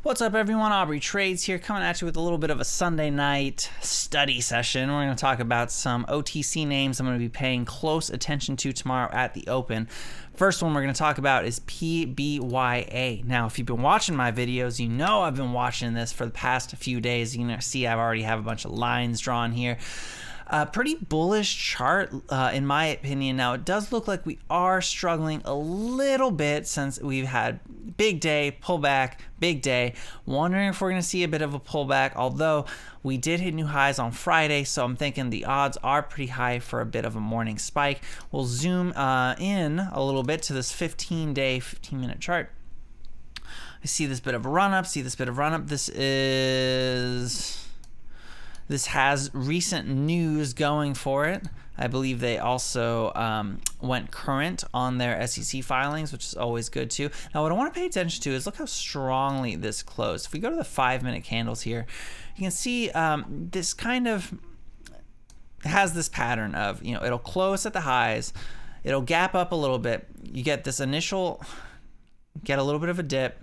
What's up, everyone? Aubrey Trades here, coming at you with a little bit of a Sunday night study session. We're going to talk about some OTC names I'm going to be paying close attention to tomorrow at the Open. First one we're going to talk about is PBYA. Now, if you've been watching my videos, you know I've been watching this for the past few days. You can see I already have a bunch of lines drawn here. Pretty bullish chart, in my opinion. Now, it does look like we are struggling a little bit since we've had big day, pullback, big day. Wondering if we're going to see a bit of a pullback, although we did hit new highs on Friday, so I'm thinking the odds are pretty high for a bit of a morning spike. We'll zoom in a little bit to this 15-day, 15-minute chart. I see this bit of a run-up, This has recent news going for it. I believe they also went current on their SEC filings, which is always good too. Now, what I want to pay attention to is look how strongly this closed. If we go to the 5-minute candles here, you can see this kind of has this pattern of, it'll close at the highs, it'll gap up a little bit. You get this initial, get a little bit of a dip,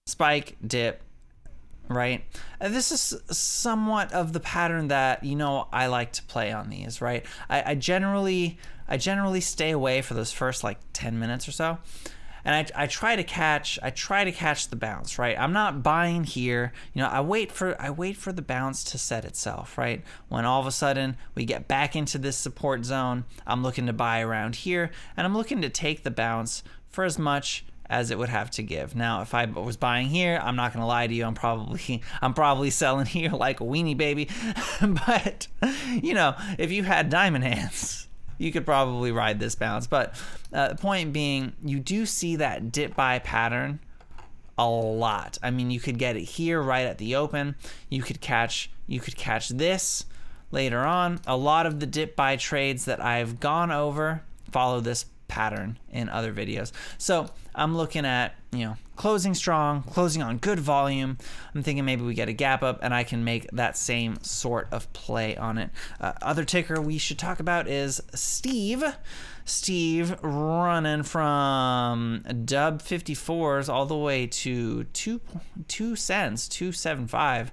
spike, dip, right? This is somewhat of the pattern that I like to play on these, right? I generally stay away for those first like 10 minutes or so, and I try to catch the bounce, right? I'm not buying here. I wait for the bounce to set itself, right? When all of a sudden we get back into this support zone, I'm looking to buy around here, and I'm looking to take the bounce for as much as it would have to give. Now, if I was buying here, I'm not gonna lie to you, I'm probably selling here like a weenie baby. But if you had diamond hands, you could probably ride this bounce. But the point being, you do see that dip buy pattern a lot. I mean, you could get it here right at the open. You could catch this later on. A lot of the dip buy trades that I've gone over follow this pattern in other videos. So I'm looking at, closing strong, closing on good volume. I'm thinking maybe we get a gap up and I can make that same sort of play on it. Other ticker we should talk about is Steve. Steve running from dub 54s all the way to 2 cents, 275.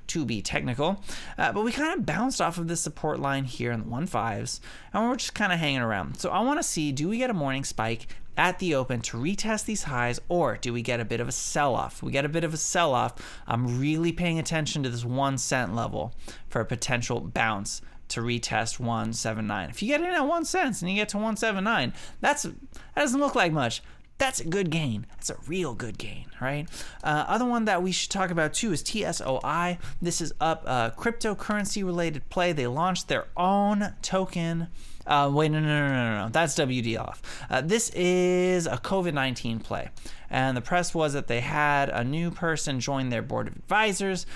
To be technical, but we kind of bounced off of the support line here in the 1.5s, and we're just kind of hanging around. So I want to see, do we get a morning spike at the open to retest these highs, or do we get a bit of a sell-off? We get a bit of a sell-off. I'm really paying attention to this 1 cent level for a potential bounce to retest 179. If you get in at 1 cent and you get to 179, that doesn't look like much. That's a good gain. That's a real good gain, right? Other one that we should talk about too is TSOI. This is up cryptocurrency related play. They launched their own token. Wait, no. That's WDLF. This is a COVID-19 play. And the press was that they had a new person join their board of advisors.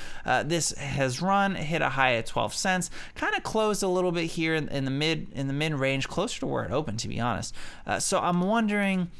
This has hit a high at 12 cents, kind of closed a little bit here in the mid range, closer to where it opened, to be honest. So I'm wondering,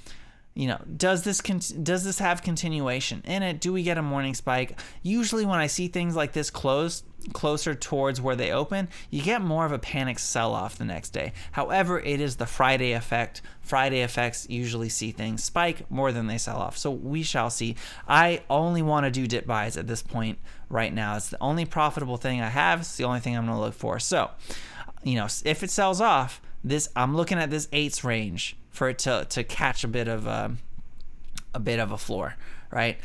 does this have continuation in it? Do we get a morning spike? Usually when I see things like this closer towards where they open, you get more of a panic sell-off the next day. However, it is the Friday effect. Friday effects usually see things spike more than they sell off. So we shall see. I only want to do dip buys at this point right now. It's the only profitable thing I have. It's the only thing I'm going to look for. So, if it sells off, I'm looking at this 8s range for it to catch a bit of a floor, right?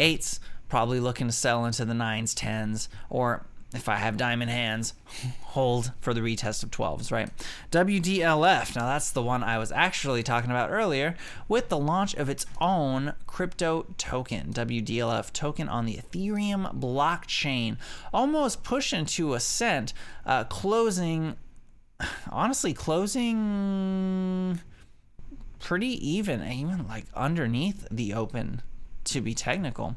8s probably looking to sell into the 9s, 10s, or if I have diamond hands, hold for the retest of 12s, right? WDLF, now that's the one I was actually talking about earlier with the launch of its own crypto token, WDLF token on the Ethereum blockchain, almost pushing to a cent, closing pretty even like underneath the open, to be technical.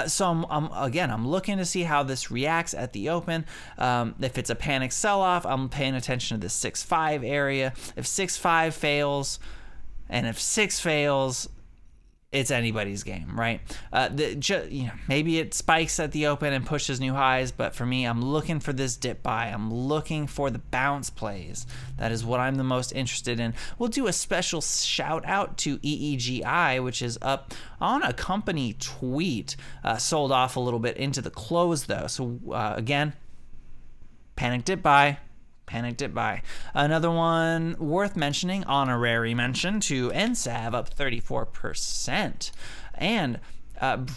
So I'm looking to see how this reacts at the open. If it's a panic sell-off, I'm paying attention to the 6.5 area. If 6.5 fails, and if 6 fails, it's anybody's game, right? Maybe it spikes at the open and pushes new highs, but for me, I'm looking for this dip buy. I'm looking for the bounce plays. That is what I'm the most interested in. We'll do a special shout out to EEGI, which is up on a company tweet, sold off a little bit into the close though. So again, panic dip buy. Panic dip buy. Another one worth mentioning, honorary mention to NSAV, up 34%. And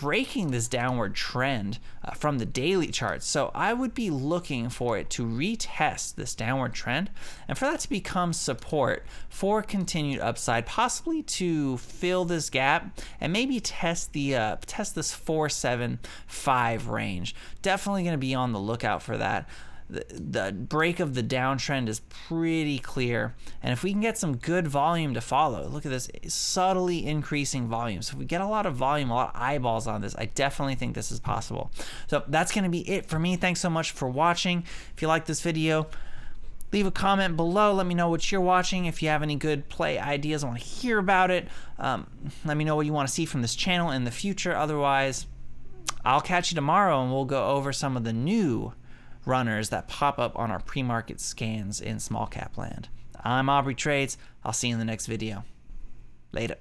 breaking this downward trend from the daily charts. So I would be looking for it to retest this downward trend and for that to become support for continued upside, possibly to fill this gap and maybe test this 475 range. Definitely going to be on the lookout for that. The break of the downtrend is pretty clear, and if we can get some good volume to follow, look at this subtly increasing volume. So if we get a lot of volume, a lot of eyeballs on this, I definitely think this is possible. So that's going to be it for me. Thanks so much for watching. If you like this video, leave a comment below. Let me know what you're watching. If you have any good play ideas, I want to hear about it. Let me know what you want to see from this channel in the future. Otherwise, I'll catch you tomorrow and we'll go over some of the new runners that pop up on our pre-market scans in small cap land. I'm Aubrey Trades. I'll see you in the next video. Later.